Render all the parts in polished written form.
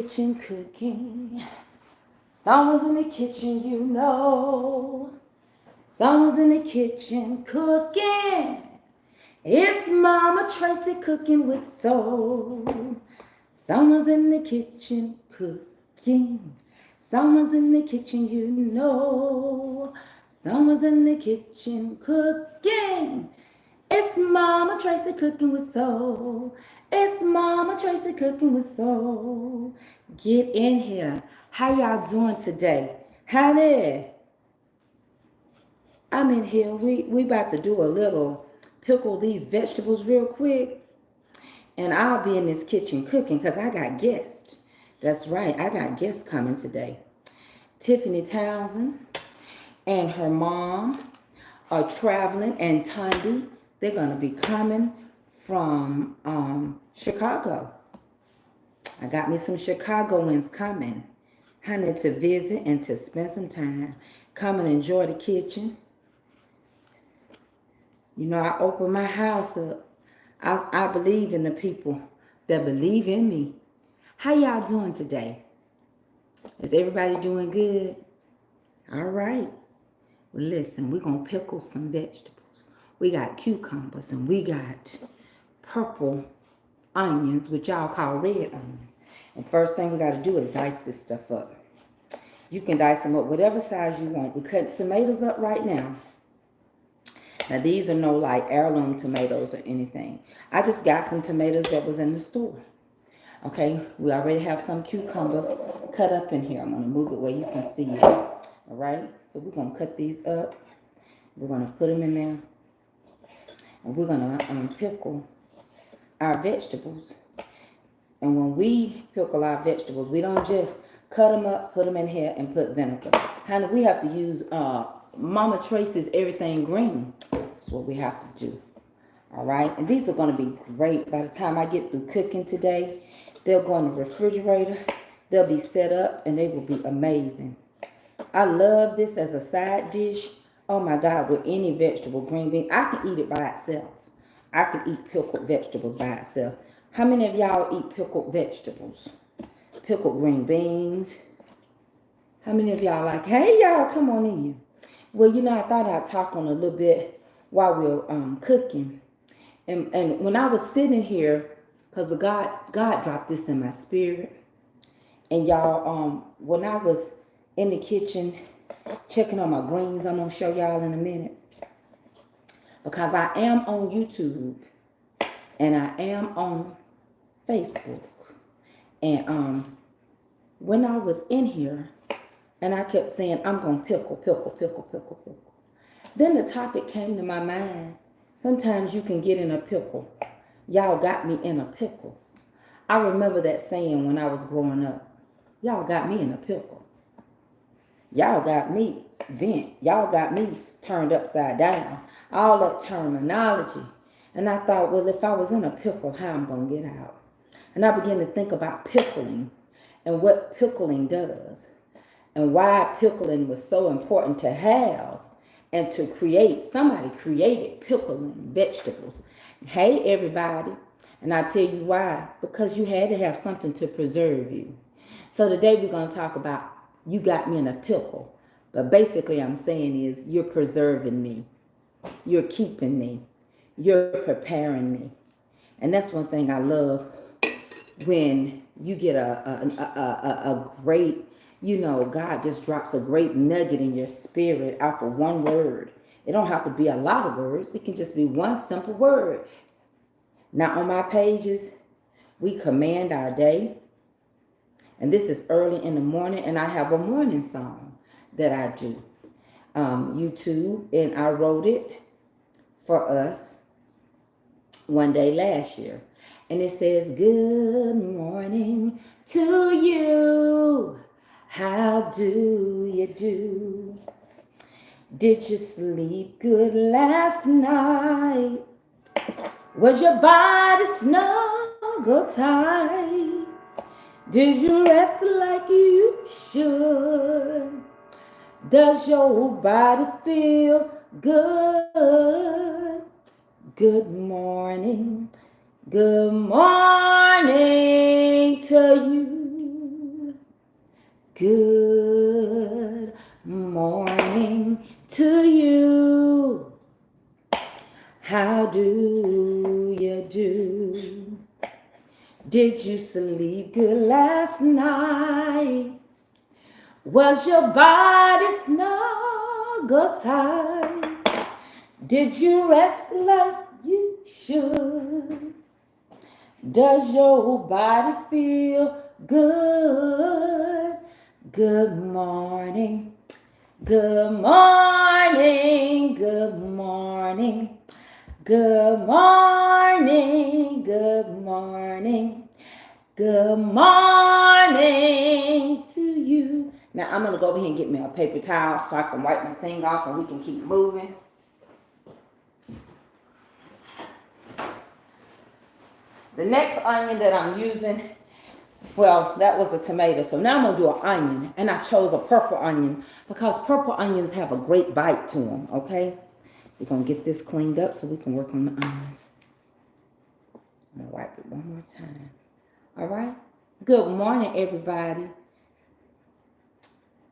kitchen cooking. Someone's in the kitchen, you know. Someone's in the kitchen cooking. It's Mama Tracy cooking with soul. Someone's in the kitchen cooking. Someone's in the kitchen, you know. Someone's in the kitchen cooking. It's Mama Tracy cooking with soul. It's Mama Tracy cooking with soul. Get in here. How y'all doing today? Honey, I'm in here. We about to do a little pickle these vegetables real quick. And I'll be in this kitchen cooking because I got guests. That's right, I got guests coming today. Tiffany Townsend and her mom are traveling, and Tunde, they're going to be coming from Chicago. I got me some Chicagoans coming, honey, to visit and to spend some time. Come and enjoy the kitchen. You know, I open my house up. I believe in the people that believe in me. How y'all doing today? Is everybody doing good? All right. Well, listen, we're going to pickle some vegetables. We got cucumbers and we got purple onions, which y'all call red onions. And first thing we got to do is dice this stuff up. You can dice them up whatever size you want. We're cutting tomatoes up right now. Now, these are no like heirloom tomatoes or anything. I just got some tomatoes that was in the store. Okay, we already have some cucumbers cut up in here. I'm going to move it where you can see it. All right, so we're going to cut these up. We're going to put them in there. And we're going to pickle our vegetables. And when we pickle our vegetables, we don't just cut them up, put them in here, and put vinegar. Honey, we have to use Mama Tracy's Everything Green. That's what we have to do. All right, and these are going to be great. By the time I get through cooking today, they'll go in the refrigerator. They'll be set up, and they will be amazing. I love this as a side dish. Oh my God, with any vegetable, green bean. I can eat it by itself. I can eat pickled vegetables by itself. How many of y'all eat pickled vegetables? Pickled green beans. How many of y'all like, hey y'all, come on in. Well, you know, I thought I'd talk on a little bit while we we're cooking. And when I was sitting here, because God dropped this in my spirit. And y'all, when I was in the kitchen checking on my greens, I'm going to show y'all in a minute. Because I am on YouTube and I am on Facebook. And when I was in here and I kept saying, I'm going to pickle. Then the topic came to my mind. Sometimes you can get in a pickle. Y'all got me in a pickle. I remember that saying when I was growing up. Y'all got me in a pickle. Y'all got me bent. Y'all got me turned upside down. All that terminology. And I thought, well, if I was in a pickle, how I'm going to get out? And I began to think about pickling and what pickling does. And why pickling was so important to have and to create. Somebody created pickling vegetables. Hey, everybody. And I tell you why. Because you had to have something to preserve you. So today we're going to talk about you got me in a pickle. But basically I'm saying is you're preserving me. You're keeping me. You're preparing me. And that's one thing I love when you get a great, you know, God just drops a great nugget in your spirit out of one word. It don't have to be a lot of words. It can just be one simple word. Now on my pages, we command our day. And this is early in the morning. And I have a morning song that I do. YouTube. And I wrote it for us one day last year. And it says, good morning to you. How do you do? Did you sleep good last night? Was your body snuggled tight? Did you rest like you should? Does your body feel good? Good morning. Good morning to you. Good morning to you. How do you do? Did you sleep good last night? Was your body snuggle tight? Did you rest like you should? Does your body feel good? Good morning. Good morning. Good morning. Good morning. Good morning. Good morning to you. Now I'm going to go over here and get me a paper towel so I can wipe my thing off and we can keep moving. The next onion that I'm using, well, that was a tomato. So now I'm going to do an onion. And I chose a purple onion because purple onions have a great bite to them, okay? We're going to get this cleaned up so we can work on the onions. I'm going to wipe it one more time. All right? Good morning, everybody.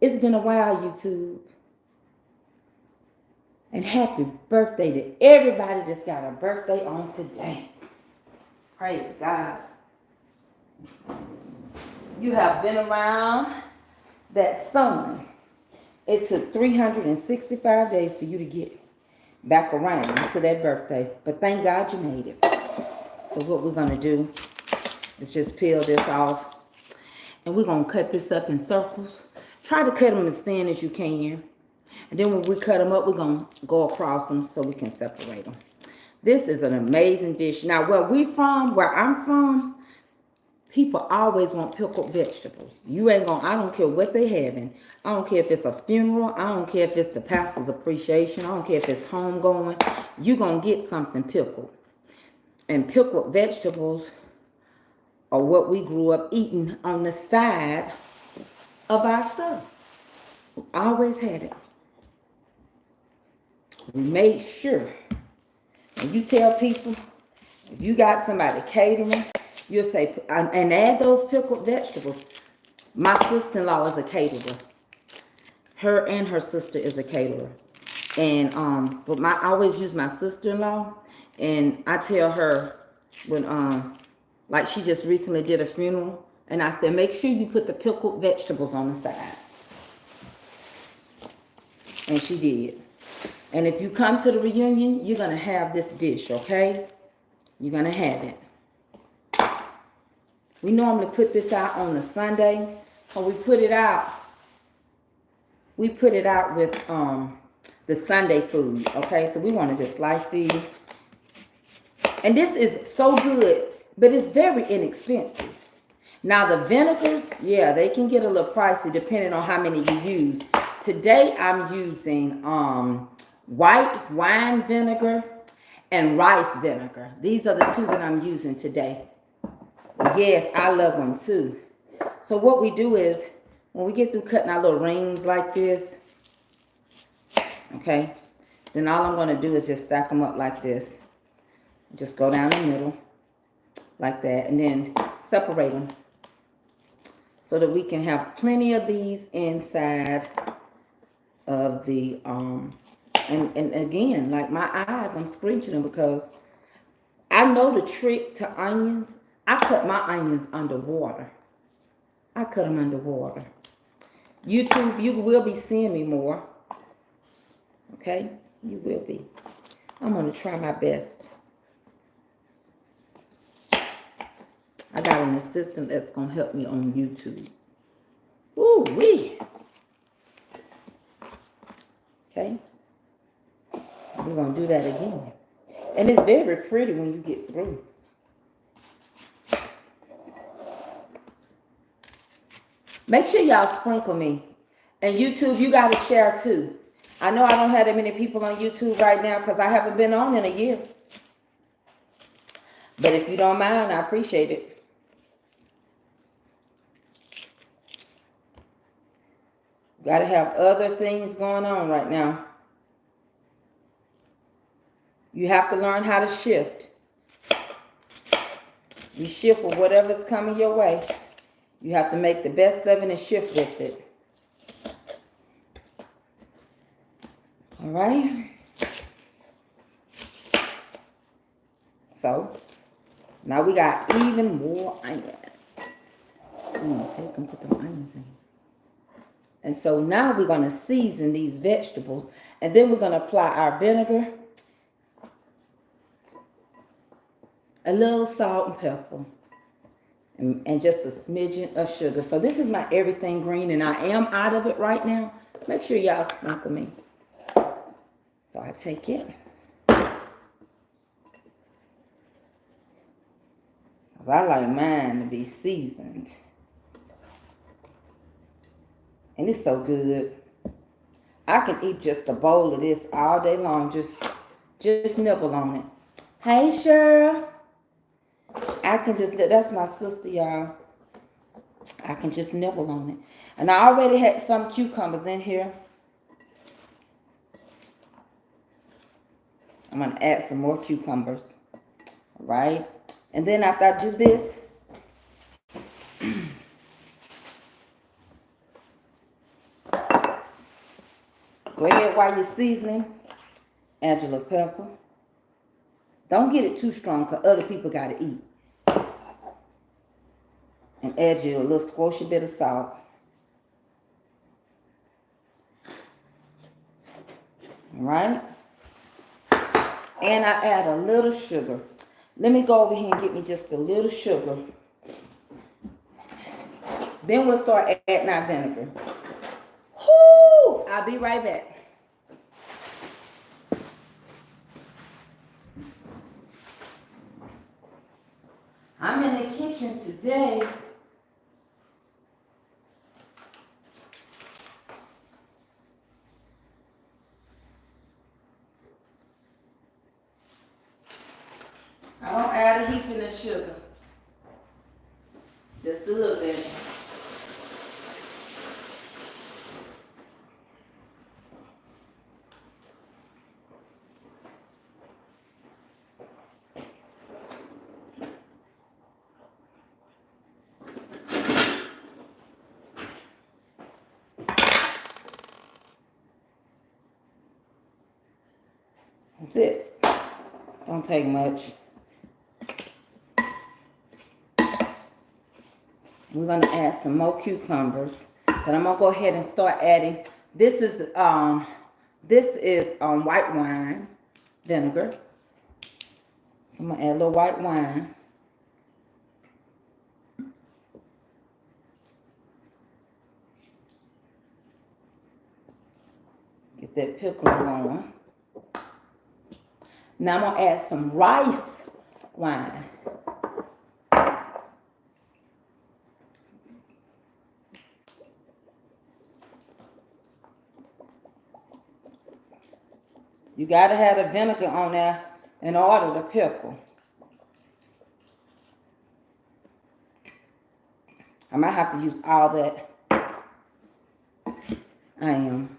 It's been a while, YouTube. And happy birthday to everybody that's got a birthday on today. Praise God. You have been around that sun. It took 365 days for you to get back around to that birthday. But thank God you made it. So what we're going to do is just peel this off. And we're going to cut this up in circles. Try to cut them as thin as you can. And then when we cut them up, we're going to go across them so we can separate them. This is an amazing dish. Now, where I'm from, people always want pickled vegetables. You ain't gonna, I don't care what they having. I don't care if it's a funeral. I don't care if it's the pastor's appreciation. I don't care if it's homegoing. You gonna get something pickled. And pickled vegetables are what we grew up eating on the side of our stuff. We always had it. We made sure. When you tell people, if you got somebody catering, you'll say, and add those pickled vegetables. My sister-in-law is a caterer. Her and her sister is a caterer. And but I always use my sister-in-law. And I tell her when like she just recently did a funeral, and I said, make sure you put the pickled vegetables on the side. And she did. And if you come to the reunion, you're going to have this dish, okay? You're going to have it. We normally put this out on a Sunday. When we put it out with the Sunday food, okay? So we want to just slice these. And this is so good, but it's very inexpensive. Now the vinegars, yeah, they can get a little pricey depending on how many you use. Today I'm using white wine vinegar and rice vinegar. These are the two that I'm using today. Yes, I love them too. So what we do is, when we get through cutting our little rings like this, okay, then all I'm going to do is just stack them up like this. Just go down the middle like that, and then separate them so that we can have plenty of these inside of the and again, like my eyes, I'm screeching them because I know the trick to onions. I cut my onions underwater. I cut them underwater. YouTube, you will be seeing me more. Okay? You will be. I'm going to try my best. I got an assistant that's going to help me on YouTube. Ooh-wee. Okay? We're going to do that again. And it's very pretty when you get through. Make sure y'all sprinkle me. And YouTube, you got to share too. I know I don't have that many people on YouTube right now because I haven't been on in a year. But if you don't mind, I appreciate it. Got to have other things going on right now. You have to learn how to shift. You shift with whatever's coming your way. You have to make the best of it and shift with it. All right. So now we got even more onions. I'm gonna take and put the onions in. And so now we're gonna season these vegetables, and then we're gonna apply our vinegar, a little salt and pepper, and just a smidgen of sugar. So this is my everything green, and I am out of it right now. Make sure y'all sprinkle me. So I take it. Because I like mine to be seasoned. And it's so good. I can eat just a bowl of this all day long. Just nibble on it. Hey, Cheryl. I can just, that's my sister, y'all. I can just nibble on it. And I already had some cucumbers in here. I'm going to add some more cucumbers. All right. And then after I do this, go ahead while you're seasoning, add your little pepper. Don't get it too strong because other people got to eat. And add you a little squishy bit of salt. All right. And I add a little sugar. Let me go over here and get me just a little sugar. Then we'll start adding our vinegar. Whoo! I'll be right back. I'm in the kitchen today. I don't add a heaping of sugar. Just a little bit. That's it. Don't take much. We're going to add some more cucumbers, but I'm going to go ahead and start adding. This is white wine vinegar. So I'm going to add a little white wine. Get that pickle going. Now I'm going to add some rice wine. You got to have the vinegar on there in order to pickle. I might have to use all that. I am.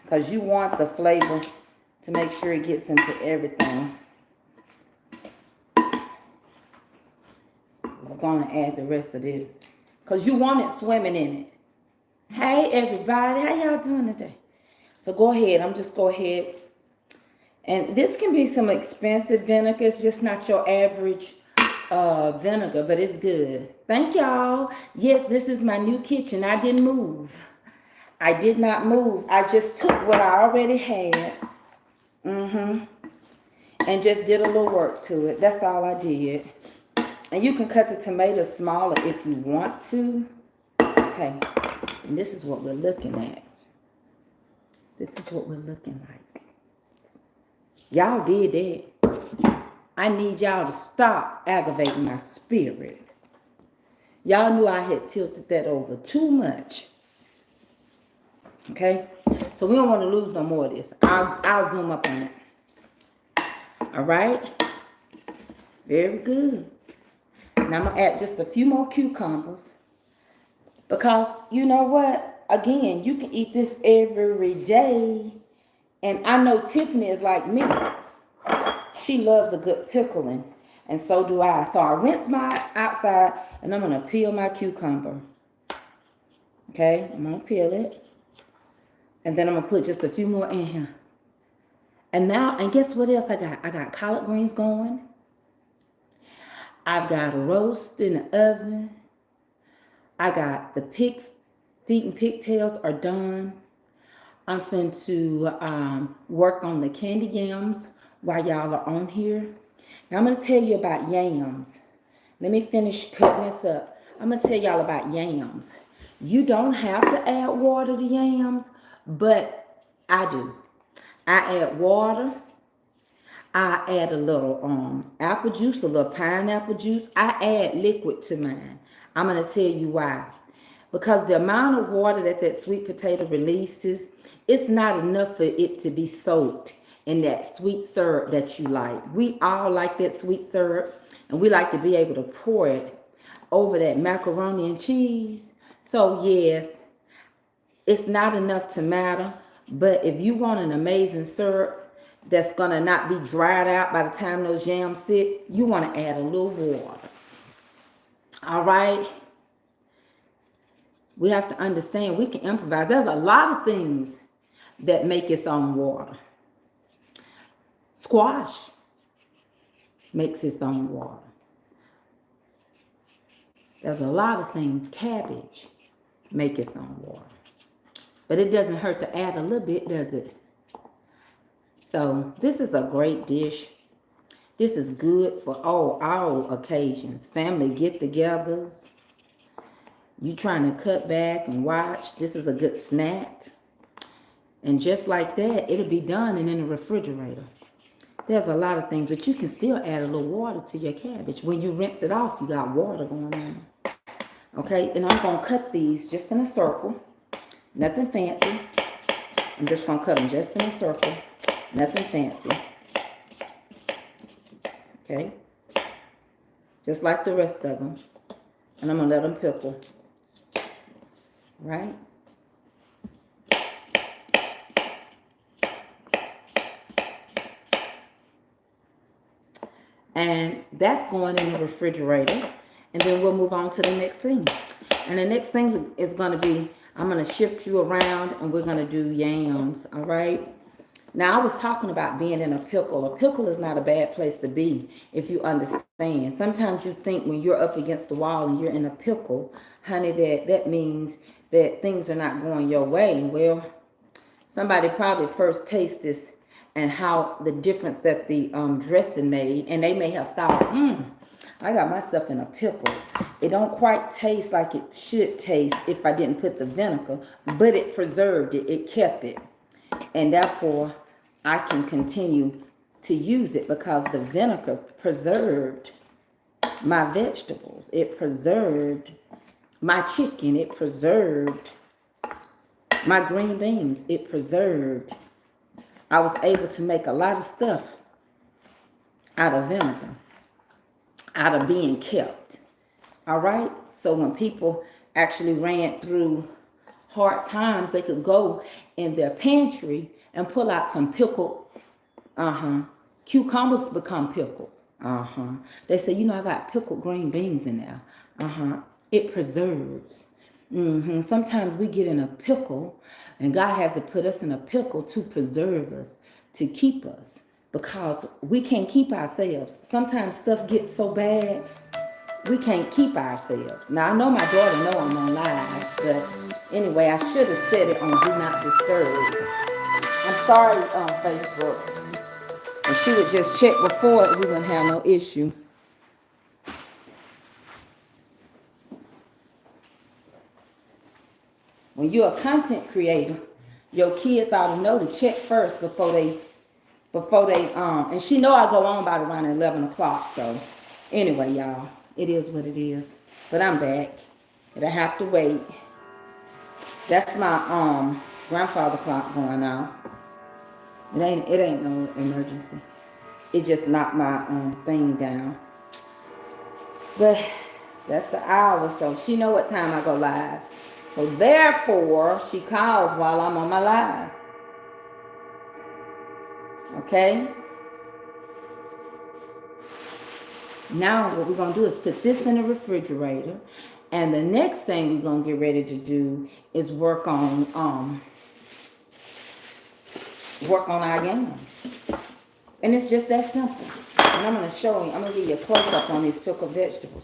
Because you want the flavor to make sure it gets into everything. I'm going to add the rest of this. Because you want it swimming in it. Hey everybody, how y'all doing today? So go ahead, I'm just go ahead. And this can be some expensive vinegar. It's just not your average vinegar, but it's good. Thank y'all. Yes, this is my new kitchen. I didn't move. I did not move. I just took what I already had. And just did a little work to it. That's all I did. And you can cut the tomatoes smaller if you want to. Okay. And this is what we're looking at. This is what we're looking like. Y'all did that. I need y'all to stop aggravating my spirit. Y'all knew I had tilted that over too much. Okay? So we don't want to lose no more of this. I'll zoom up on it. All right? Very good. Now I'm going to add just a few more cucumbers. Because, you know what? Again, you can eat this every day. And I know Tiffany is like me. She she loves a good pickling, and so do I. So I rinse my outside, and I'm gonna peel my cucumber. Okay, I'm gonna peel it, and then I'm gonna put just a few more in here. And now, and guess what else I got? I got collard greens going. I've got a roast in the oven. I got the feet and pigtails are done. I'm finna to work on the candied yams while y'all are on here. Now I'm gonna tell you about yams. Let me finish cutting this up. I'm gonna tell y'all about yams. You don't have to add water to yams, but I do. I add water. I add a little apple juice, a little pineapple juice. I add liquid to mine. I'm gonna tell you why. Because the amount of water that sweet potato releases, it's not enough for it to be soaked in that sweet syrup that you like. We all like that sweet syrup, and we like to be able to pour it over that macaroni and cheese. So yes, it's not enough to matter, but if you want an amazing syrup that's gonna not be dried out by the time those yams sit, you want to add a little water. All right. We have to understand we can improvise. There's a lot of things that make its own water. Squash makes its own water. There's a lot of things. Cabbage make its own water. But it doesn't hurt to add a little bit, does it? So this is a great dish. This is good for all occasions. Family get-togethers. You trying to cut back and watch. This is a good snack. And just like that, it'll be done and in the refrigerator. There's a lot of things, but you can still add a little water to your cabbage. When you rinse it off, you got water going on. Okay, and I'm going to cut these just in a circle. Nothing fancy. I'm just going to cut them just in a circle. Nothing fancy. Okay. Just like the rest of them. And I'm going to let them pickle. Right? And that's going in the refrigerator. And then we'll move on to the next thing. And the next thing is going to be, I'm going to shift you around and we're going to do yams. All right? Now, I was talking about being in a pickle. A pickle is not a bad place to be if you understand. Sometimes you think when you're up against the wall and you're in a pickle, honey, that means that things are not going your way. Well, somebody probably first tasted this and how the difference that the dressing made, and they may have thought, I got myself in a pickle. It don't quite taste like it should taste if I didn't put the vinegar, but it preserved it. It kept it. And therefore, I can continue to use it because the vinegar preserved my vegetables. It preserved my chicken. It preserved my green beans. It preserved. I was able to make a lot of stuff out of vinegar, out of being kept. All right? So when people actually ran through hard times, they could go in their pantry and pull out some pickled, cucumbers become pickled. They say, I got pickled green beans in there. It preserves. Sometimes we get in a pickle, and God has to put us in a pickle to preserve us, to keep us, because we can't keep ourselves. Sometimes stuff gets so bad, we can't keep ourselves. Now, I know my daughter know I'm on live, but anyway, I should have said it on Do Not Disturb. I'm sorry, Facebook. And she would just check before it, we wouldn't have no issue. When you're a content creator, your kids ought to know to check first before they, and she know I go on about around 11 o'clock. So anyway, y'all, it is what it is. But I'm back. And I have to wait. That's my grandfather clock going out. It ain't no emergency. It just knocked my thing down. But that's the hour, so she know what time I go live. So therefore, she calls while I'm on my live. Okay? Now what we're going to do is put this in the refrigerator. And the next thing we're going to get ready to do is work on our yams. And it's just that simple. And I'm going to show you, I'm going to give you a close-up on these pickled vegetables.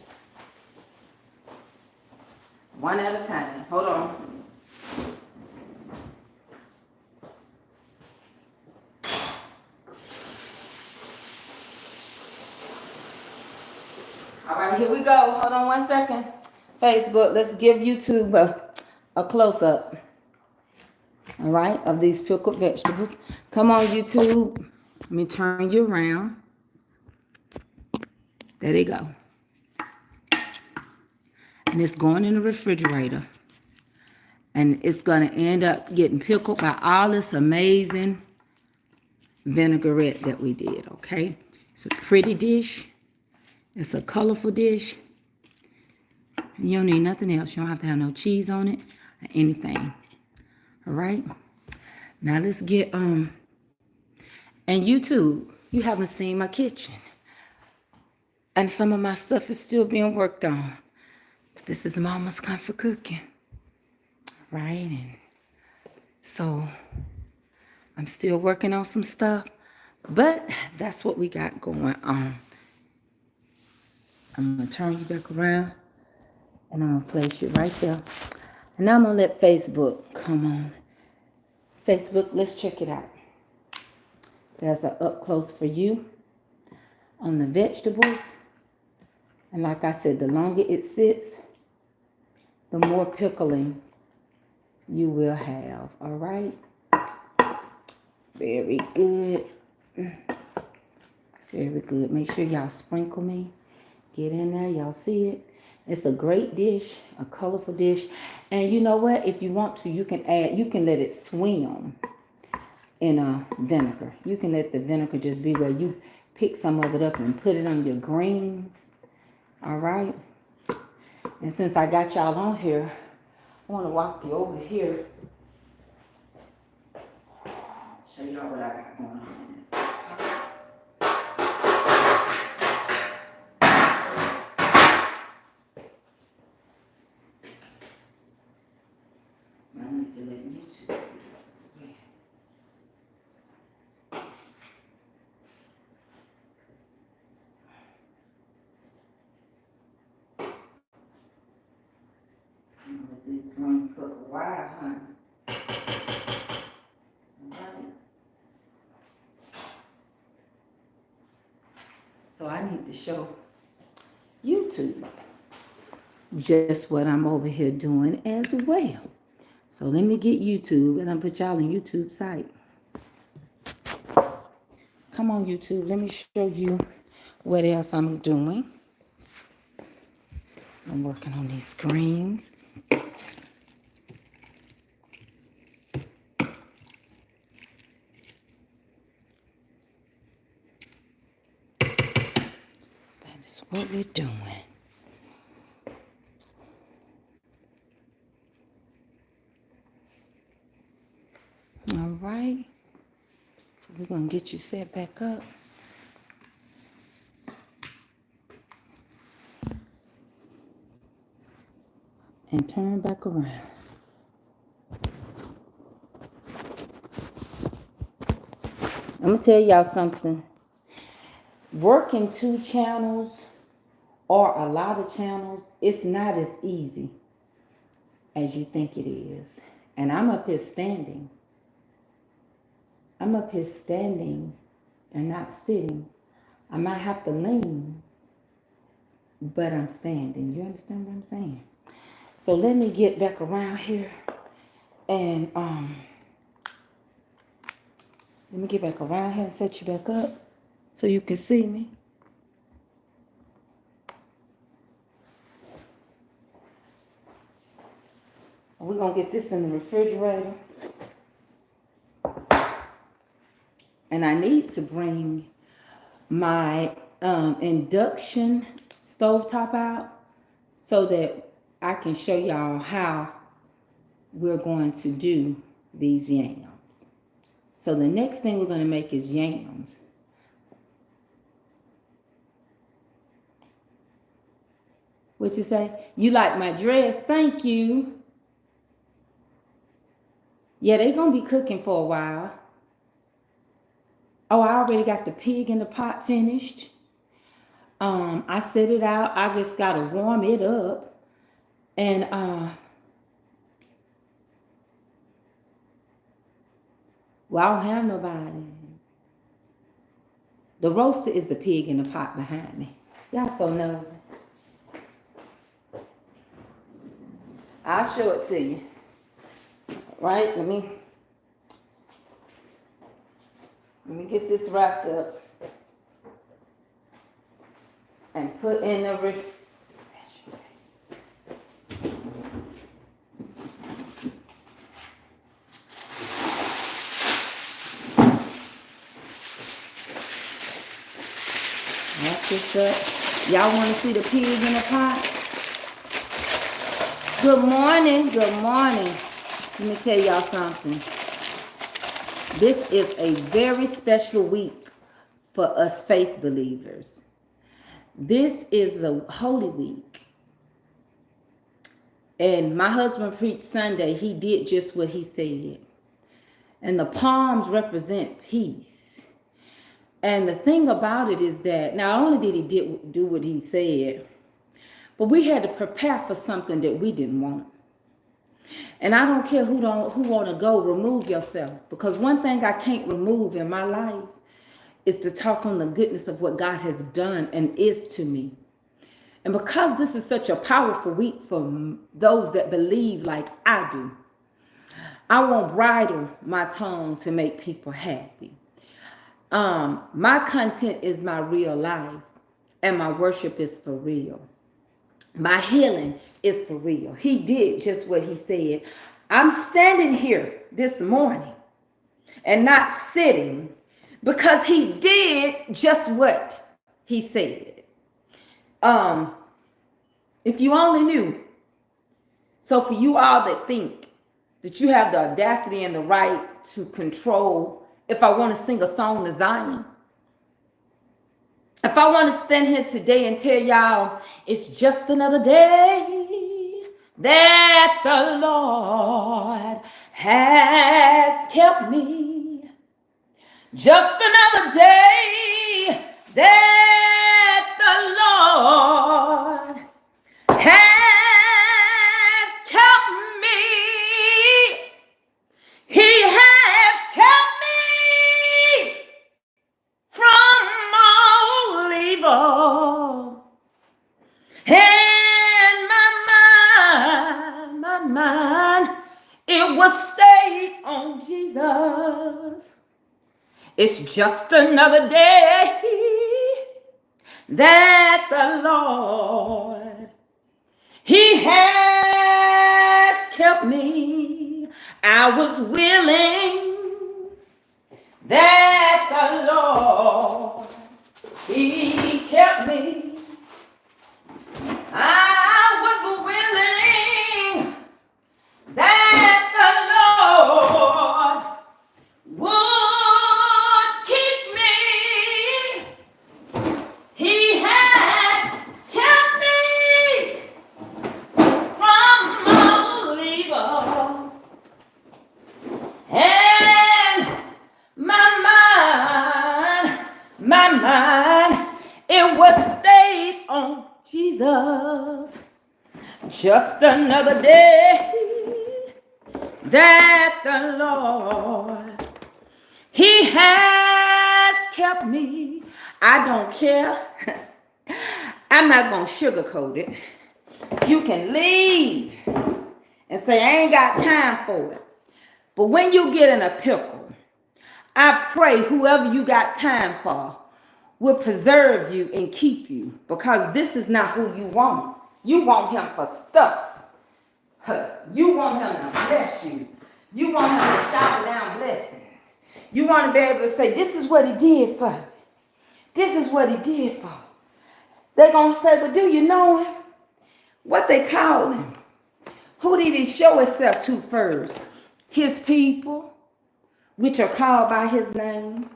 One at a time. Hold on. All right, here we go. Hold on 1 second. Facebook, let's give YouTube a close-up. All right, of these pickled vegetables. Come on, YouTube. Let me turn you around. There they go. And it's going in the refrigerator. And it's going to end up getting pickled by all this amazing vinaigrette that we did, okay? It's a pretty dish. It's a colorful dish. You don't need nothing else. You don't have to have no cheese on it or anything. All right? Now let's get, and YouTube, you haven't seen my kitchen. And some of my stuff is still being worked on. This is Mama's comfort cooking. Right? And so I'm still working on some stuff. But that's what we got going on. I'm going to turn you back around. And I'm going to place you right there. And now I'm going to let Facebook come on. Facebook, let's check it out. There's an up close for you on the vegetables. And like I said, the longer it sits, the more pickling you will have. All right? Very good. Very good. Make sure y'all sprinkle me. Get in there. Y'all see it. It's a great dish, a colorful dish. And you know what? If you want to, you can let it swim in vinegar. You can let the vinegar just be where you pick some of it up and put it on your greens. All right? And since I got y'all on here, I want to walk you over here. Show y'all what I got going on in this. I need to let you see this as well. I'm gonna let these greens cook a while, honey. So I need to show YouTube just what I'm over here doing as well. So let me get YouTube and I'll put y'all on YouTube site. Come on, YouTube. Let me show you what else I'm doing. I'm working on these greens. That is what we're doing. All right. So we're going to get you set back up. And turn back around. I'm going to tell y'all something. Working 2 channels or a lot of channels, it's not as easy as you think it is. And I'm up here standing. I'm up here standing and not sitting. I might have to lean, but I'm standing. You understand what I'm saying? So let me get back around here and let me get back around here and set you back up so you can see me. We're going to get this in the refrigerator. And I need to bring my induction stovetop out so that I can show y'all how we're going to do these yams. So the next thing we're going to make is yams. What you say? You like my dress? Thank you. Yeah, they gonna be cooking for a while. Oh, I already got the pig in the pot finished. I set it out. I just gotta warm it up. And well, I don't have nobody. The roaster is the pig in the pot behind me. Y'all so nosy. I'll show it to you. Right? Let me get this wrapped up and put in the refrigerator. Wrap this up. Y'all want to see the pig in the pot? Good morning. Good morning. Let me tell y'all something. This is a very special week for us faith believers. This is the Holy Week. And my husband preached Sunday. He did just what he said. And the palms represent peace. And the thing about it is that not only did he do what he said, but we had to prepare for something that we didn't want. And I don't care who want to go, remove yourself. Because one thing I can't remove in my life is to talk on the goodness of what God has done and is to me. And because this is such a powerful week for those that believe like I do, I won't bridle my tongue to make people happy. My content is my real life, and my worship is for real. My healing is for real. He did just what he said. I'm standing here this morning and not sitting because he did just what he said. If you only knew. So for you all that think that you have the audacity and the right to control if I want to sing a song to Zion, if I want to stand here today and tell y'all it's just another day that the Lord has kept me, just another day that the Lord has kept me. He has kept me from all evil. And my mind, it was stayed on Jesus. It's just another day that the Lord, he has kept me. I was willing that the Lord, he kept me. I was willing that the Lord would keep me. He had kept me from all evil. And my mind, it was stayed on Jesus. Just another day that the Lord, he has kept me. I don't care. I'm not going to sugarcoat it. You can leave and say, I ain't got time for it. But when you get in a pickle, I pray whoever you got time for will preserve you and keep you, because this is not who you want. You want him for stuff. You want him to bless you. You want him to shower down blessings. You want to be able to say, this is what he did for me. This is what he did for me. They're going to say, but do you know him? What they call him? Who did he show himself to first? His people, which are called by his name.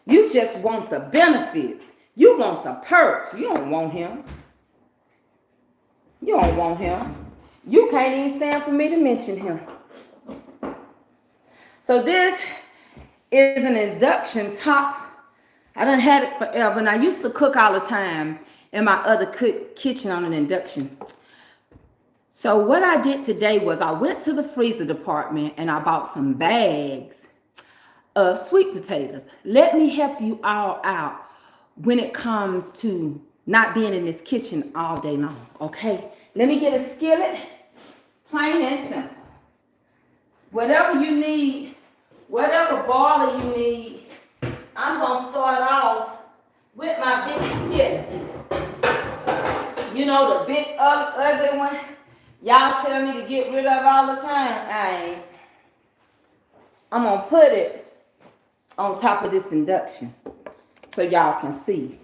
You just want the benefits. You want the perks. You don't want him. You don't want him. You can't even stand for me to mention him. So this is an induction top. I done had it forever, and I used to cook all the time in my other kitchen on an induction. So what I did today was I went to the freezer department and I bought some bags of sweet potatoes. Let me help you all out when it comes to not being in this kitchen all day long, okay? Let me get a skillet, plain and simple. Whatever you need, whatever boiler you need, I'm gonna start off with my big skillet. You know, the big ugly one y'all tell me to get rid of all the time. I ain't. I'm gonna put it on top of this induction so y'all can see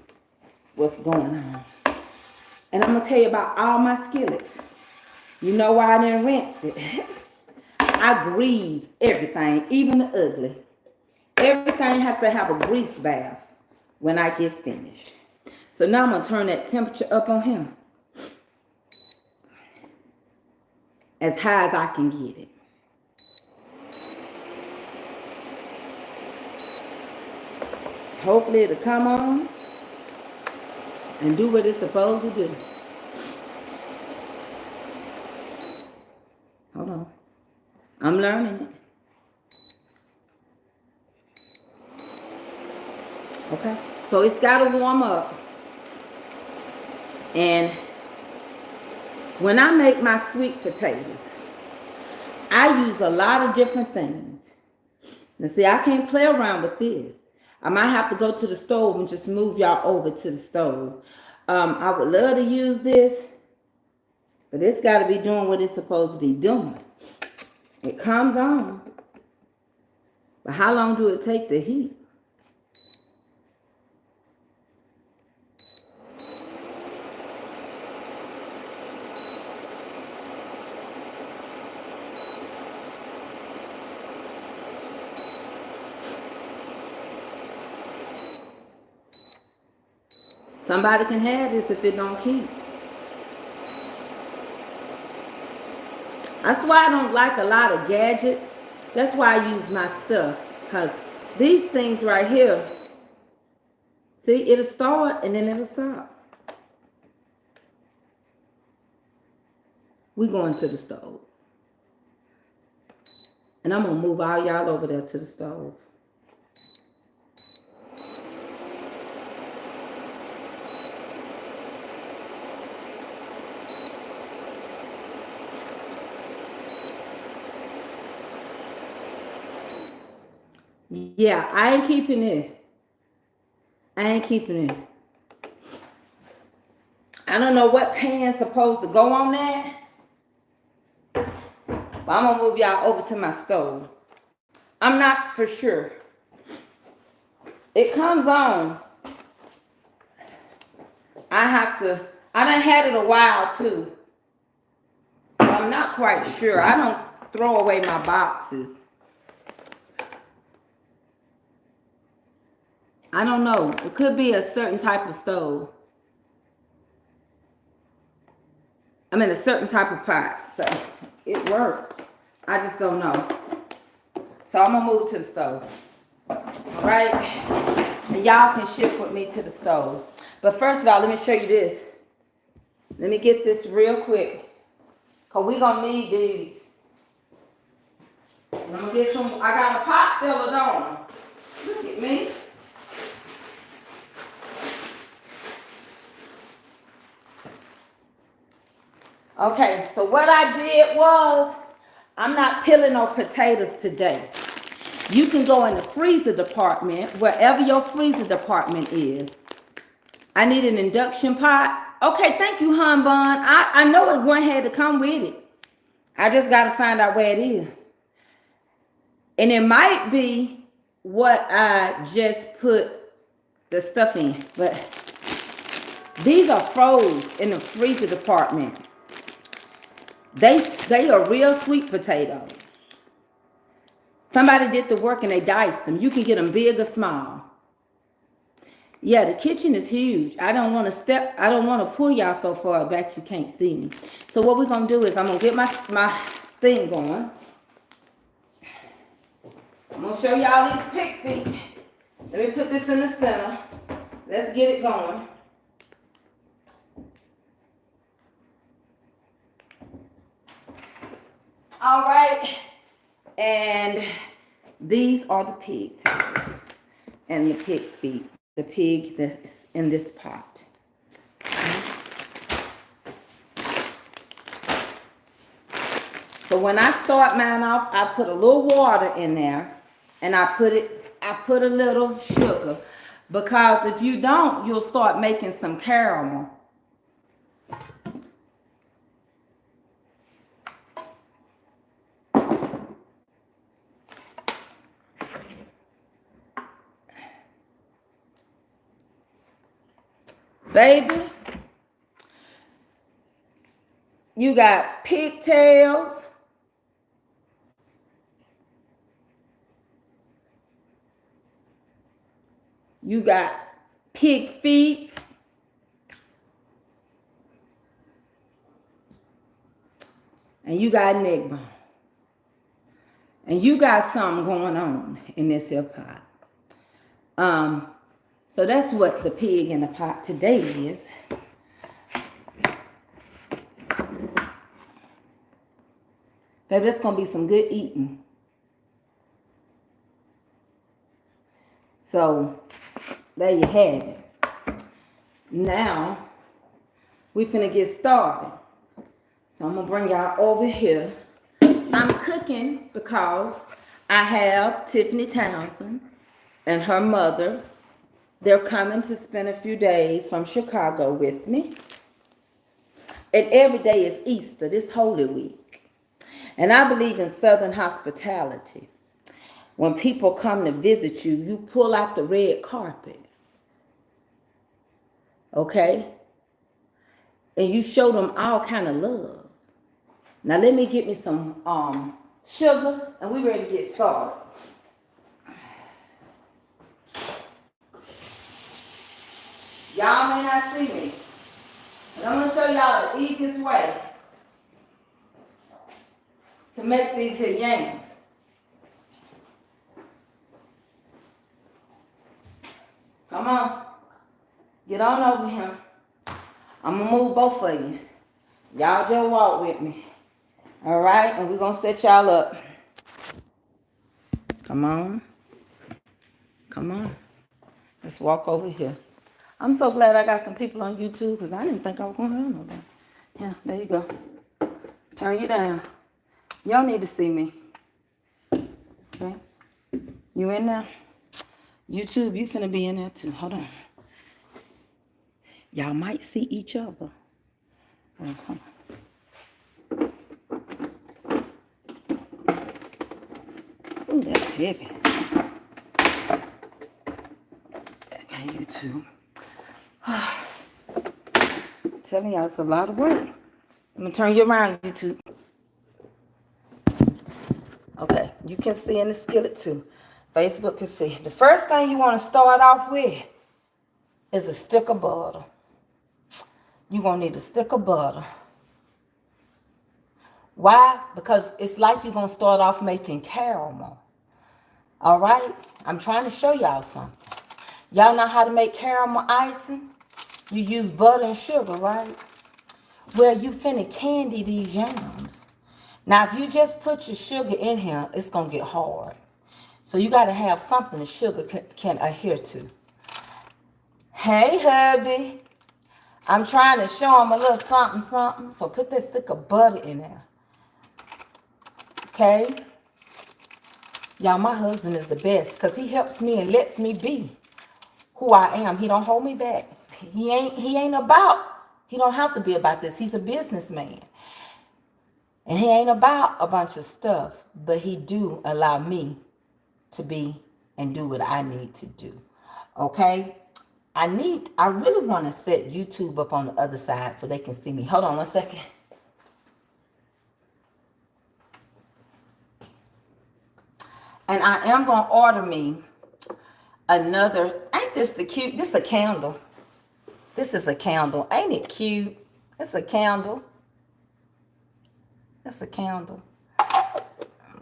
what's going on. And I'm gonna tell you about all my skillets. You know why I didn't rinse it? I grease everything, even the ugly. Everything has to have a grease bath when I get finished. So now I'm gonna turn that temperature up on him as high as I can get it. Hopefully it'll come on and do what it's supposed to do. Hold on. I'm learning it. Okay, so it's got to warm up. And when I make my sweet potatoes, I use a lot of different things. Now see, I can't play around with this. I might have to go to the stove and just move y'all over to the stove. I would love to use this, but it's got to be doing what it's supposed to be doing. It comes on. But how long do it take to heat? Somebody can have this if it don't keep. That's why I don't like a lot of gadgets. That's why I use my stuff. Because these things right here, see, it'll start and then it'll stop. We going to the stove. And I'm going to move all y'all over there to the stove. Yeah, I ain't keeping it. I ain't keeping it. I don't know what pan's supposed to go on that. But I'm going to move y'all over to my stove. I'm not for sure. It comes on. I done had it a while too. So I'm not quite sure. I don't throw away my boxes. I don't know. It could be a certain type of stove. I mean, a certain type of pot. So it works. I just don't know. So I'm going to move to the stove. All right? And y'all can shift with me to the stove. But first of all, let me show you this. Let me get this real quick. Because we're going to need these. I'm going to get some. I got a pot filler on. Look at me. Okay, so what I did was, I'm not peeling no potatoes today. You can go in the freezer department, wherever your freezer department is. I need an induction pot. Okay, thank you, Hun Bun. I know it one had to come with it. I just got to find out where it is. And it might be what I just put the stuff in. But these are froze in the freezer department. They are real sweet potatoes. Somebody did the work and they diced them. You can get them big or small. Yeah, the kitchen is huge. I don't want to pull y'all so far back you can't see me. So what we're going to do is I'm going to get my thing going. I'm going to show y'all these pig feet. Let me put this in the center. Let's get it going. All right. And these are the pig tails and the pig feet. The pig that's in this pot. So when I start mine off, I put a little water in there, and I put a little sugar, because if you don't, you'll start making some caramel. Baby, you got pigtails. You got pig feet. And you got neck bone. And you got something going on in this here pot. So that's what the pig in the pot today is. Baby, that's going to be some good eating. So, there you have it. Now, we finna get started. So, I'm going to bring y'all over here. I'm cooking because I have Tiffany Townsend and her mother. They're coming to spend a few days from Chicago with me. And every day is Easter, this Holy Week. And I believe in Southern hospitality. When people come to visit you, you pull out the red carpet. Okay? And you show them all kind of love. Now let me get me some sugar, and we're ready to get started. Y'all may not see me, but I'm going to show y'all the easiest way to make these here yams. Come on. Get on over here. I'm going to move both of you. Y'all just walk with me. All right? And we're going to set y'all up. Come on. Come on. Let's walk over here. I'm so glad I got some people on YouTube, because I didn't think I was going to have nobody. Yeah, there you go. Turn you down. Y'all need to see me. Okay? You in there? YouTube, you finna be in there too. Hold on. Y'all might see each other. Hold on. Ooh, that's heavy. Okay, YouTube. I'm telling y'all, it's a lot of work. I'm gonna turn you around, YouTube. Okay, you can see in the skillet too. Facebook can see. The first thing you want to start off with is a stick of butter. You're going to need a stick of butter. Why? Because it's like you're going to start off making caramel. All right? I'm trying to show y'all something. Y'all know how to make caramel icing? You use butter and sugar, right? Well, you finna candy these yams. Now, if you just put your sugar in here, it's going to get hard. So you got to have something the sugar can adhere to. Hey, hubby. I'm trying to show him a little something, something. So put that stick of butter in there. Okay? Y'all, my husband is the best because he helps me and lets me be who I am. He don't hold me back. He don't have to be about this. He's a businessman. And he ain't about a bunch of stuff, but he do allow me to be and do what I need to do. Okay? I really want to set YouTube up on the other side so they can see me. Hold on one second. And I am going to order me another, ain't this the cute. This a candle. This is a candle. Ain't it cute? It's a candle. That's a candle.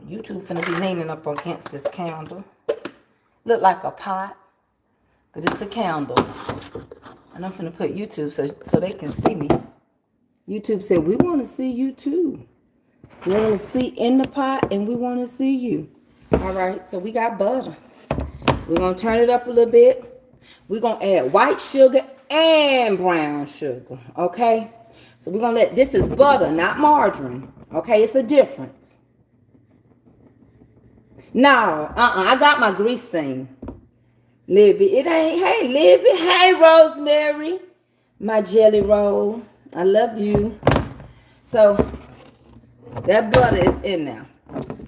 YouTube finna be leaning up against this candle. Look like a pot, but it's a candle. And I'm finna put YouTube so they can see me. YouTube said, we want to see you too. We want to see in the pot and we want to see you. All right, so we got butter. We're going to turn it up a little bit. We're going to add white sugar and brown sugar, okay? So we're going to this is butter, not margarine, okay? It's a difference. No, I got my grease thing. Libby, it ain't, hey, Libby, hey, Rosemary, my jelly roll. I love you. So that butter is in there.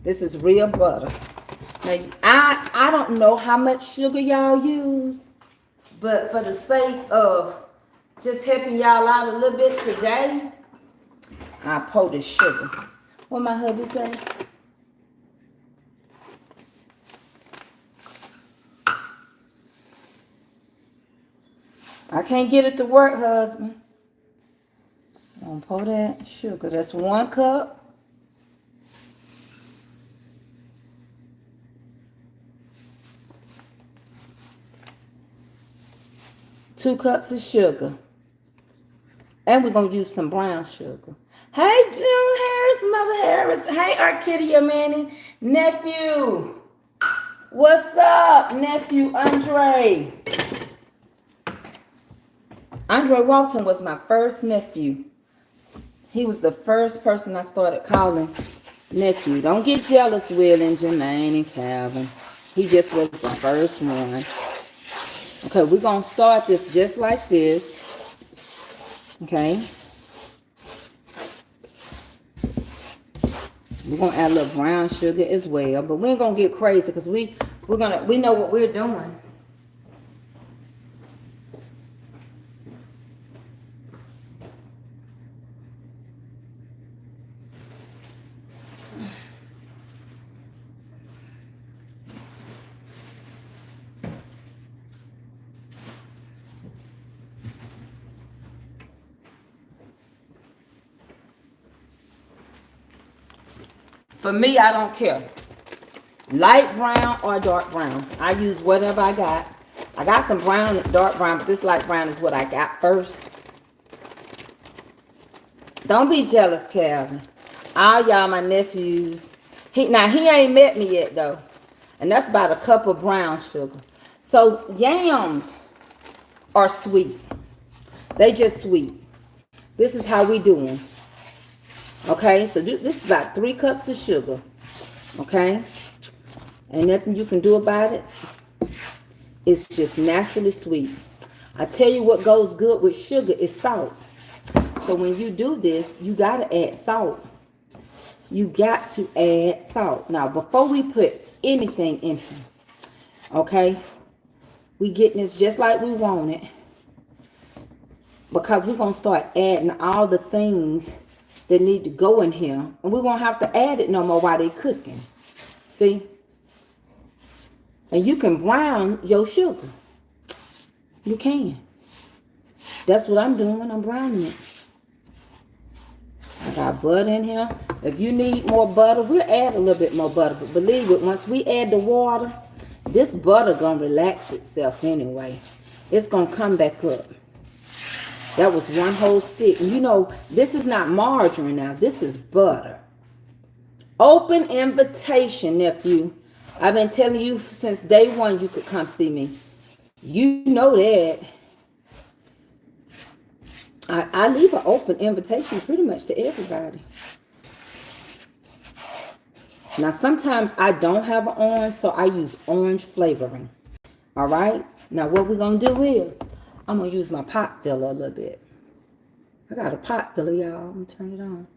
This is real butter. Now, I don't know how much sugar y'all use, but for the sake of just helping y'all out a little bit today, I pour this sugar. What my hubby say? I can't get it to work, husband. I'm gonna pour that sugar. That's 1 cup. Two cups of sugar. And we're going to use some brown sugar. Hey, June Harris, Mother Harris. Hey, Arcadia Manning. Nephew. What's up, nephew Andre? Andre Walton was my first nephew. He was the first person I started calling nephew. Don't get jealous, Will and Jermaine and Calvin. He just was the first one. Okay, we're going to start this just like this. Okay. We're going to add a little brown sugar as well. But we ain't going to get crazy because we know what we're doing. For me, I don't care. Light brown or dark brown. I use whatever I got. I got some brown and dark brown, but this light brown is what I got first. Don't be jealous, Calvin. All y'all my nephews. He ain't met me yet, though. And that's about a cup of brown sugar. So yams are sweet. They just sweet. This is how we do them. Okay, so this is about 3 cups of sugar. Okay, ain't nothing you can do about it. It's just naturally sweet. I tell you what goes good with sugar is salt. So when you do this, you got to add salt. You got to add salt. Now, before we put anything in here, okay, we getting this just like we want it. Because we're going to start adding all the things that need to go in here. And we won't have to add it no more while they're cooking. See? And you can brown your sugar. You can. That's what I'm doing. I'm browning it. I got butter in here. If you need more butter, we'll add a little bit more butter. But believe it, once we add the water, this butter gonna relax itself anyway. It's gonna come back up. That was 1 whole stick. And you know, this is not margarine now. This is butter. Open invitation, nephew. I've been telling you since day 1 you could come see me. You know that. I leave an open invitation pretty much to everybody. Now, sometimes I don't have an orange, so I use orange flavoring. All right? Now, what we're going to do is, I'm going to use my pot filler a little bit. I got a pot filler, y'all. I'm going to turn it on.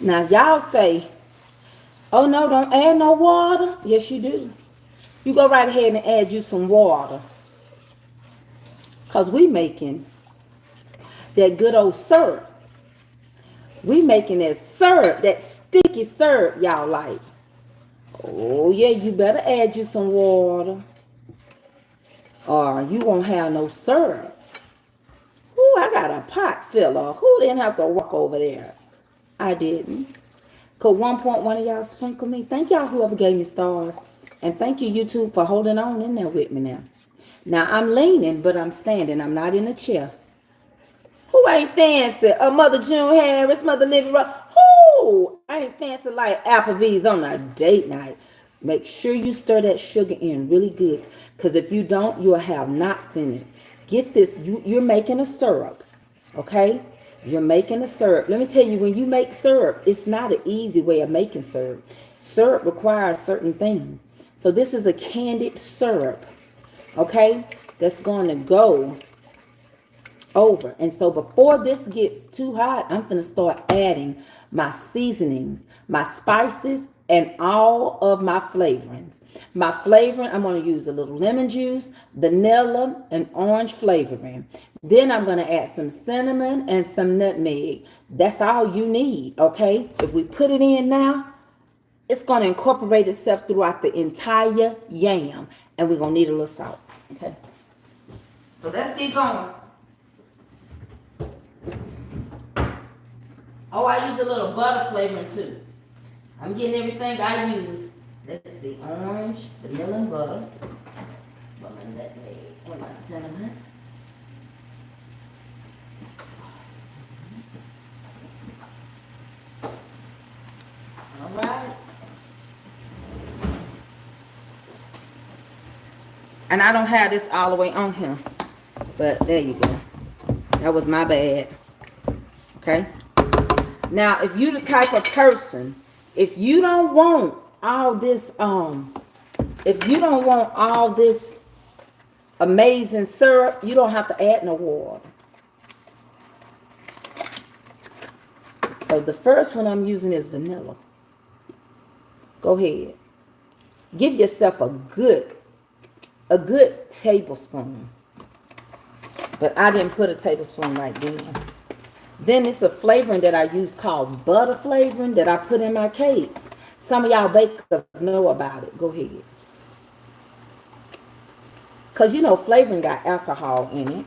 Now, y'all say, oh, no, don't add no water. Yes, you do. You go right ahead and add you some water. Because we making that good old syrup. We making that syrup, that sticky syrup y'all like. Oh yeah, you better add you some water or you won't have no syrup. Ooh, I got a pot filler. Who didn't have to walk over there? I didn't. Could 1.1 of y'all sprinkle me? Thank y'all whoever gave me stars. And thank you, YouTube, for holding on in there with me now. Now, I'm leaning, but I'm standing. I'm not in a chair. Who ain't fancy? Mother June Harris, Mother Libby Ross. Who ain't fancy like Applebee's on a date night? Make sure you stir that sugar in really good. Because if you don't, you'll have knots in it. Get this. You're making a syrup. Okay? You're making a syrup. Let me tell you, when you make syrup, it's not an easy way of making syrup. Syrup requires certain things. So this is a candied syrup. Okay? That's going to go over. And so before this gets too hot, I'm going to start adding my seasonings, my spices, and all of my flavorings. My flavoring, I'm going to use a little lemon juice, vanilla, and orange flavoring. Then I'm going to add some cinnamon and some nutmeg. That's all you need, okay? If we put it in now, it's going to incorporate itself throughout the entire yam. And we're going to need a little salt, okay? So let's get going. Oh, I use a little butter flavoring too. I'm getting everything I use. Let's see, orange, vanilla, and butter. But my nutmeg and my cinnamon. All right. And I don't have this all the way on here, but there you go. That was my bad. Okay. Now, if you the type of person, if you don't want all this, if you don't want all this amazing syrup, you don't have to add no water. So the first one I'm using is vanilla. Go ahead. Give yourself a good tablespoon. But I didn't put a tablespoon right then. Then it's a flavoring that I use called butter flavoring that I put in my cakes. Some of y'all bakers know about it. Go ahead. Because you know flavoring got alcohol in it.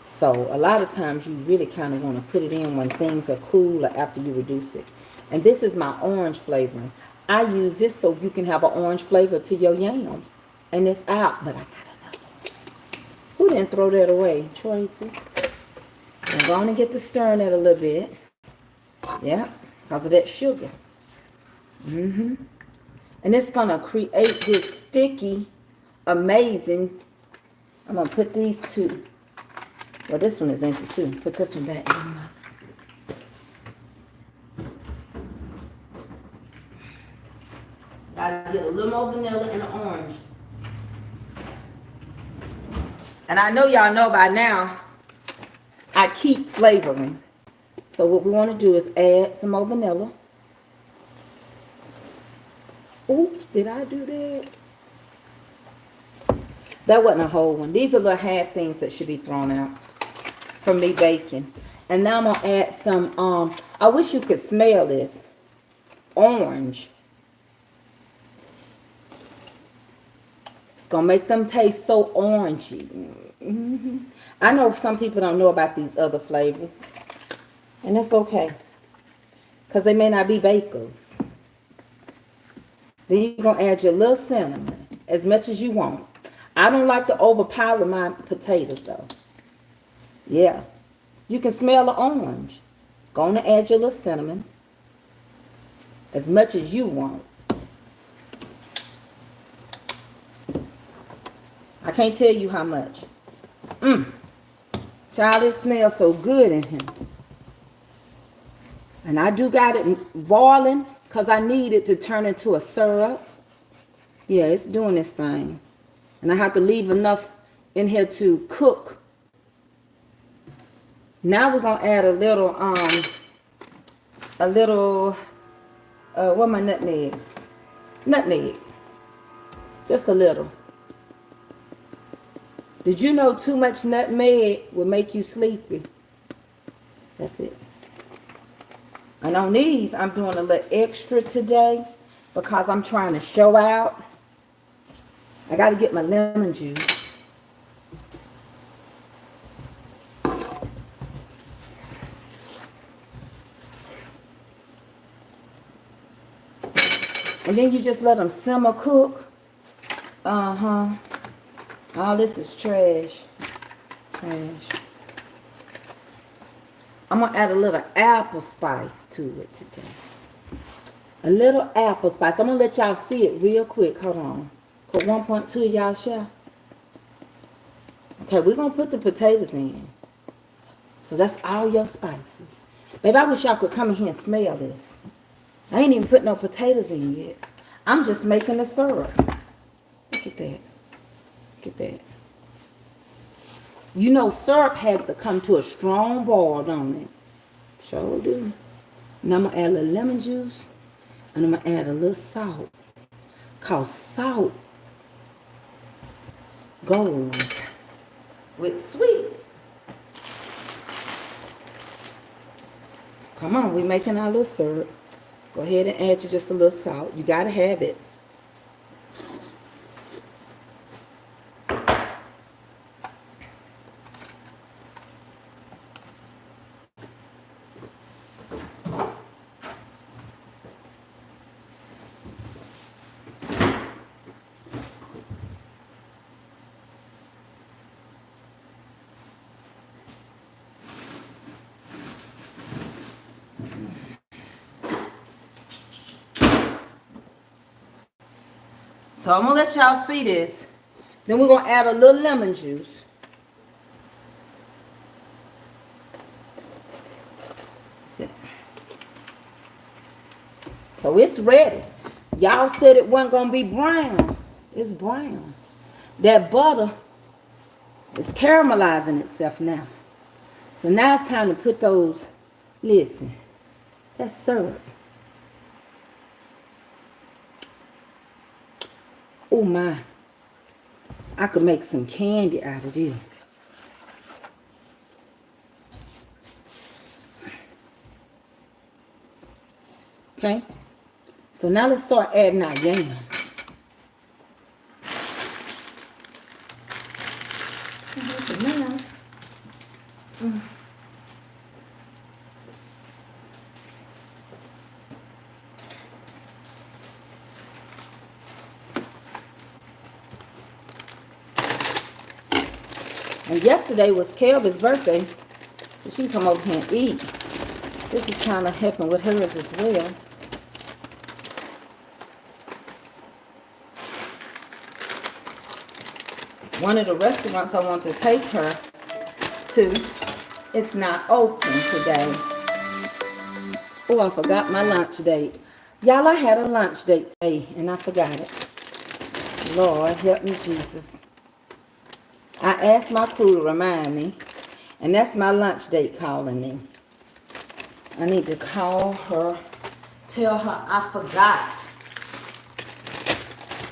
So a lot of times you really kind of want to put it in when things are cool or after you reduce it. And this is my orange flavoring. I use this so you can have an orange flavor to your yams. And it's out, but I got another one. Who didn't throw that away? Tracy. I'm going to get to stirring it a little bit. Yeah, because of that sugar. And it's going to create this sticky, amazing. I'm going to put these two. Well, this one is empty too. Put this one back in. Gotta get a little more vanilla and an orange. And I know y'all know by now, I keep flavoring. So what we want to do is add some more vanilla. Oops, did I do that? That wasn't a whole one. These are little half things that should be thrown out from me baking. And now I'm going to add some, I wish you could smell this. Orange. It's going to make them taste so orangey. I know some people don't know about these other flavors. And that's okay. Because they may not be bakers. Then you're going to add your little cinnamon. As much as you want. I don't like to overpower my potatoes though. Yeah. You can smell the orange. Going to add your little cinnamon. As much as you want. I can't tell you how much. Child, it smells so good in here. And I do got it boiling because I need it to turn into a syrup. Yeah, it's doing this thing. And I have to leave enough in here to cook. Now we're going to add a little, what my nutmeg? Nutmeg. Just a little. Did you know too much nutmeg will make you sleepy? That's it. And on these, I'm doing a little extra today because I'm trying to show out. I got to get my lemon juice. And then you just let them simmer cook. All this is trash. Trash. I'm going to add a little apple spice to it today. A little apple spice. I'm going to let y'all see it real quick. Hold on. Put 1.2 of y'all share. Okay, we're going to put the potatoes in. So that's all your spices. Baby, I wish y'all could come in here and smell this. I ain't even put no potatoes in yet. I'm just making the syrup. Look at that. Look at that. You know syrup has to come to a strong boil, don't it? Sure do. Now I'm going to add a little lemon juice. And I'm going to add a little salt. Because salt goes with sweet. Come on, we're making our little syrup. Go ahead and add you just a little salt. You got to have it. So I'm going to let y'all see this. Then we're going to add a little lemon juice. So it's ready. Y'all said it wasn't going to be brown. It's brown. That butter is caramelizing itself now. So now it's time to put those, listen, that's syrup. Oh my, I could make some candy out of this. Okay, so now let's start adding our yams. And yesterday was Kelby's birthday, so she come over here and eat. This is kind of helping with hers as well. One of the restaurants I want to take her to, it's not open today. Oh, I forgot my lunch date. Y'all, I had a lunch date today, and I forgot it. Lord, help me, Jesus. I asked my crew to remind me, and that's my lunch date calling me. I need to call her, tell her I forgot.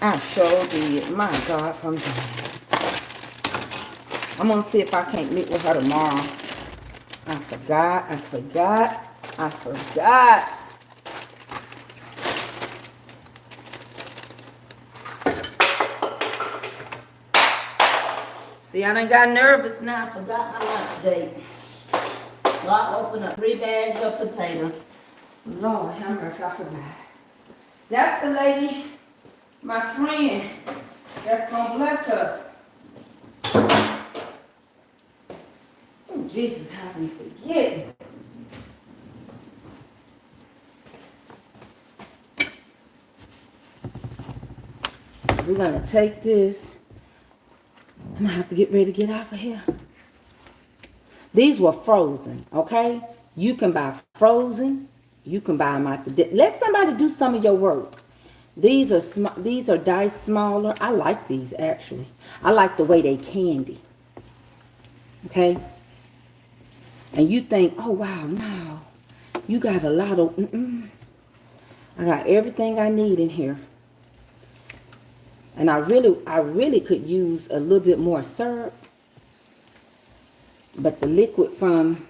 I sure did. My God, from Zion. I'm going to see if I can't meet with her tomorrow. I forgot. See, I done got nervous now. I forgot my lunch date. So I opened up 3 bags of potatoes. Lord, how much I forgot. That's the lady, my friend, that's going to bless us. Oh, Jesus, have me forgetting. We're going to take this. I'm going to have to get ready to get off of here. These were frozen, okay? You can buy frozen. You can buy them out the... Let somebody do some of your work. These are diced smaller. I like these, actually. I like the way they candy. Okay? And you think, oh, wow, no. You got a lot of... I got everything I need in here. And I really could use a little bit more syrup. But the liquid from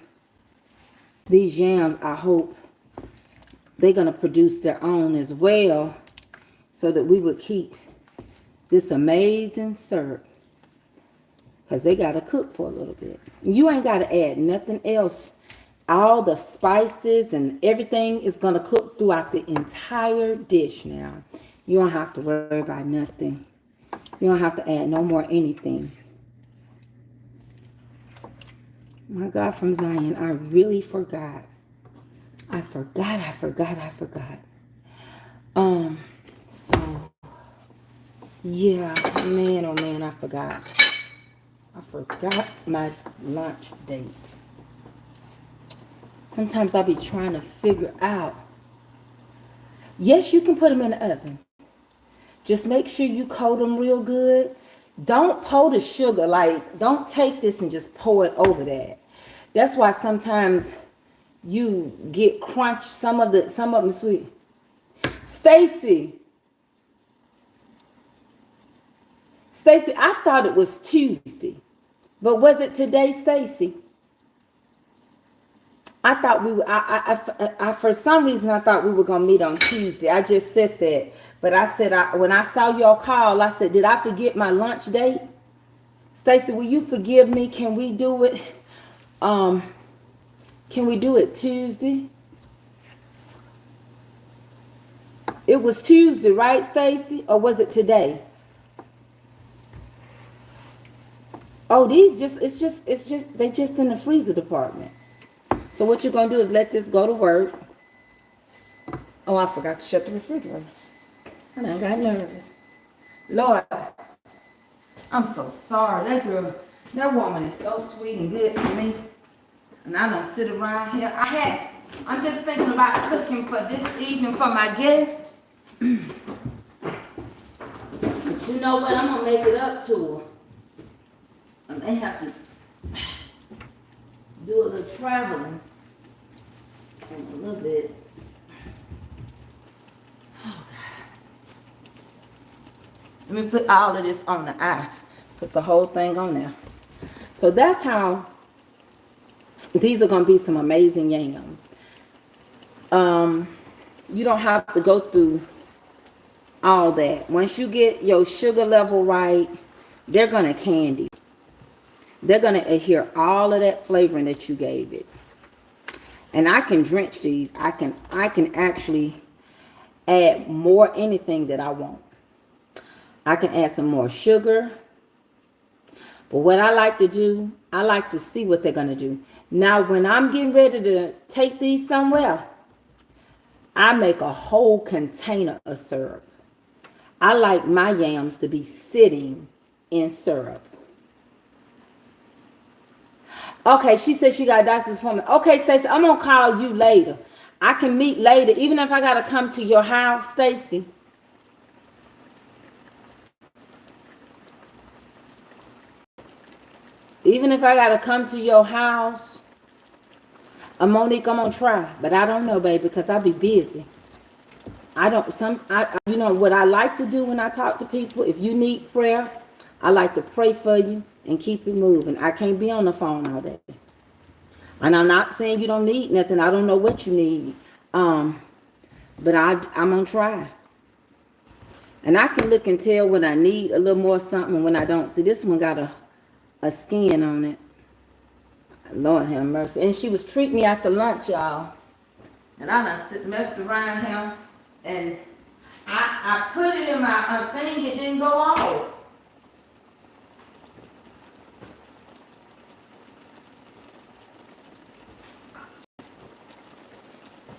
these yams, I hope, they're going to produce their own as well, so that we would keep this amazing syrup. Because they got to cook for a little bit. You ain't got to add nothing else. All the spices and everything is going to cook throughout the entire dish now. You don't have to worry about nothing. You don't have to add no more anything. My God from Zion, I really forgot. I forgot. So, yeah, man, oh man, I forgot. I forgot my lunch date. Sometimes I'll be trying to figure out. Yes, you can put them in the oven. Just make sure you coat them real good. Don't pour the sugar. Like, don't take this and just pour it over that. That's why sometimes you get crunch. Some of them sweet. Stacy, I thought it was Tuesday. But was it today, Stacy? I thought we were, I for some reason, I thought we were going to meet on Tuesday. I just said that. But I said, when I saw your call, I said, did I forget my lunch date? Stacy, will you forgive me? Can we do it? Can we do it Tuesday? It was Tuesday, right, Stacy? Or was it today? Oh, they're just in the freezer department. So what you're going to do is let this go to work. Oh, I forgot to shut the refrigerator. I done got nervous. Lord, I'm so sorry. That woman is so sweet and good to me. And I don't sit around here. I'm just thinking about cooking for this evening for my guests. But you know what? I'm going to make it up to her. And they have to do a little traveling in a little bit. Oh, God. Let me put all of this on the eye. Put the whole thing on there. So that's how these are going to be some amazing yams. You don't have to go through all that. Once you get your sugar level right, they're going to candy. They're going to adhere all of that flavoring that you gave it. And I can drench these. I can actually add more anything that I want. I can add some more sugar. But what I like to do, I like to see what they're going to do. Now, when I'm getting ready to take these somewhere, I make a whole container of syrup. I like my yams to be sitting in syrup. Okay, she said she got a doctor's appointment. Okay, Stacey, I'm going to call you later. I can meet later, even if I got to come to your house, Stacey. Even if I got to come to your house, Monique, I'm going to try. But I don't know, baby, because I'll be busy. You know what I like to do when I talk to people? If you need prayer, I like to pray for you and keep it moving. I can't be on the phone all day. And I'm not saying you don't need nothing. I don't know what you need. But I'm going to try. And I can look and tell when I need a little more something and when I don't. See, this one got a skin on it. Lord have mercy. And she was treating me after lunch, y'all. And I done messed around here. And I put it in my thing. It didn't go off.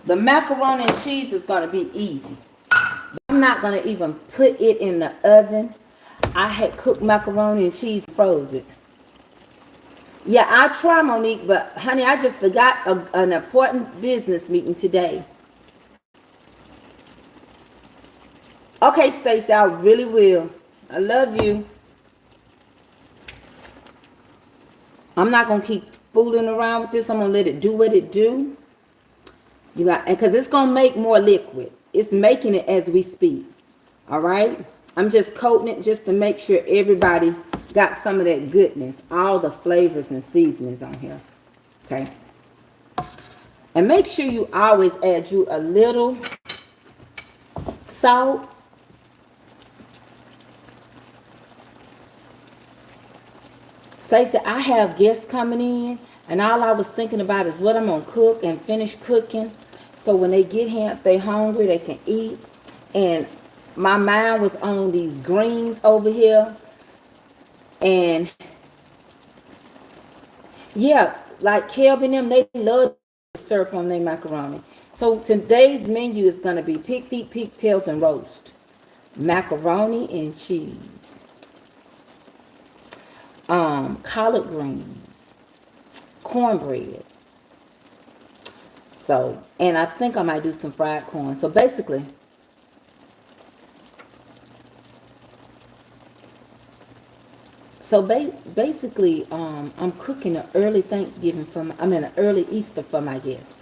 The macaroni and cheese is going to be easy. I'm not going to even put it in the oven. I had cooked macaroni and cheese, froze it. Yeah, I'll try, Monique, but honey, I just forgot an important business meeting today. Okay, Stacey, I really will. I love you. I'm not going to keep fooling around with this. I'm going to let it do what it do. Because it's going to make more liquid. It's making it as we speak. All right? I'm just coating it just to make sure everybody got some of that goodness. All the flavors and seasonings on here. Okay? And make sure you always add you a little salt. Stacey, I have guests coming in, and all I was thinking about is what I'm going to cook and finish cooking. So when they get here, if they're hungry, they can eat. And my mind was on these greens over here. And yeah, like Kelby and them, they love syrup on their macaroni. So today's menu is going to be pig feet, pigtails, and roast. Macaroni and cheese. Collard greens. Cornbread. So, and I think I might do some fried corn. So basically, I'm cooking an early Thanksgiving an early Easter for my guests.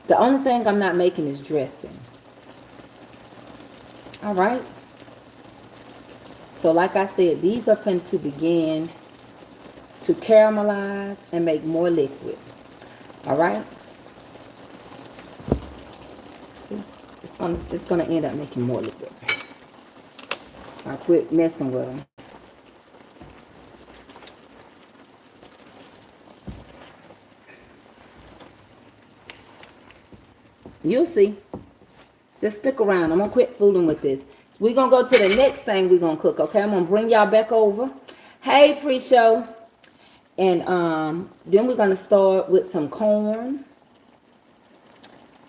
The only thing I'm not making is dressing. All right. So like I said, these are fin to begin to caramelize and make more liquid. All right. See, it's gonna end up making more liquid. I quit messing with them. You'll see. Just stick around. I'm going to quit fooling with this. We're going to go to the next thing we're going to cook, okay? I'm going to bring y'all back over. Hey, pre-show. And then we're going to start with some corn.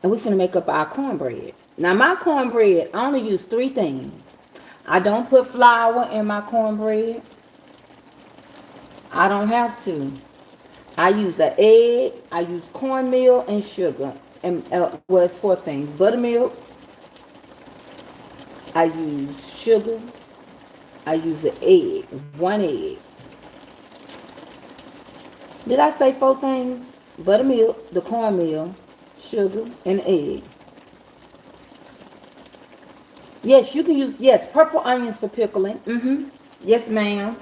And we're going to make up our cornbread. Now, my cornbread, I only use 3 things. I don't put flour in my cornbread. I don't have to. I use an egg. I use cornmeal and sugar. And well, it's 4 things. Buttermilk. I use sugar. I use an egg. 1 egg. Did I say 4 things? Buttermilk, the cornmeal, sugar, and egg. Yes, you can use, yes, purple onions for pickling. Yes, ma'am.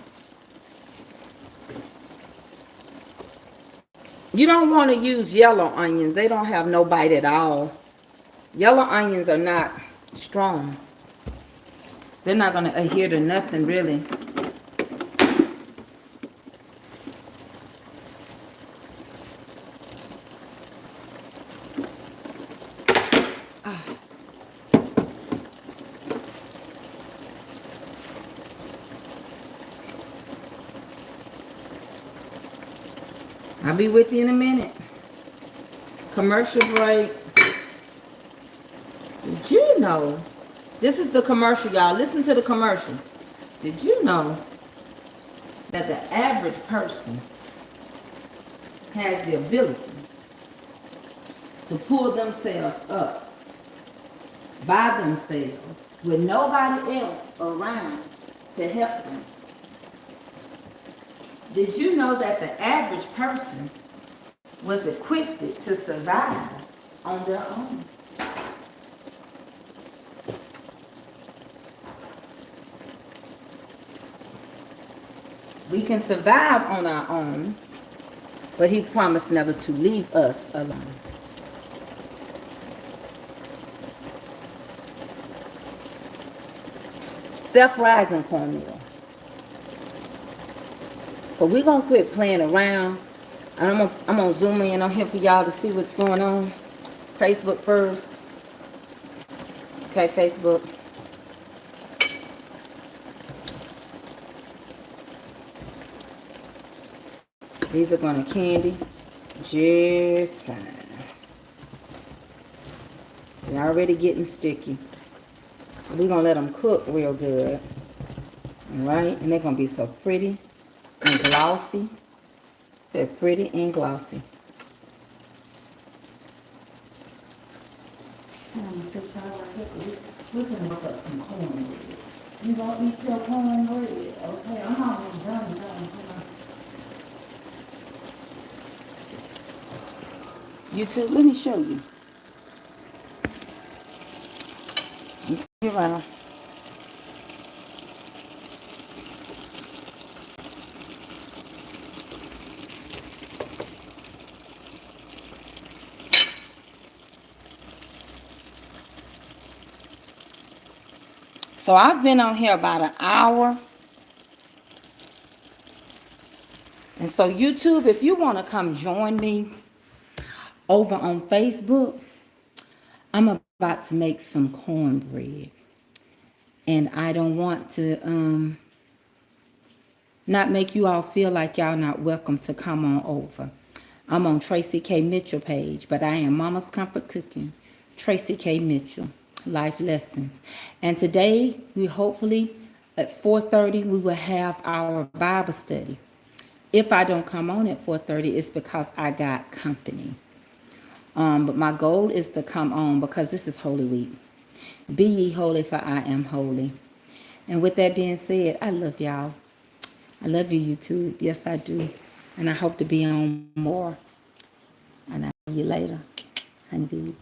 You don't want to use yellow onions. They don't have no bite at all. Yellow onions are not strong. They're not going to adhere to nothing, really. I'll be with you in a minute. Commercial break. Did you know? This is the commercial, y'all. Listen to the commercial. Did you know that the average person has the ability to pull themselves up by themselves with nobody else around to help them? Did you know that the average person was equipped to survive on their own? We can survive on our own, but he promised never to leave us alone. Self-rising cornmeal. So we're going to quit playing around. And I'm gonna zoom in on here for y'all to see what's going on. Facebook first. Okay, Facebook. These are going to candy just fine. They're already getting sticky. We're going to let them cook real good. Alright, and they're going to be so pretty and glossy. They're pretty and glossy. I'm going to sit right here. We're going to look up some cornbread. You don't eat your cornbread, okay? I'm almost done. YouTube, let me show you. You're right. So I've been on here about an hour. And so YouTube, if you want to come join me over on Facebook, I'm about to make some cornbread. And I don't want to not make you all feel like y'all not welcome to come on over. I'm on Tracy K. Mitchell page, but I am Mama's Comfort Cooking, Tracy K. Mitchell, Life Lessons. And today, we hopefully at 4:30, we will have our Bible study. If I don't come on at 4:30, it's because I got company. But my goal is to come on because this is Holy Week. Be ye holy, for I am holy. And with that being said, I love y'all. I love you, YouTube. Yes, I do. And I hope to be on more. And I'll see you later, honeybees.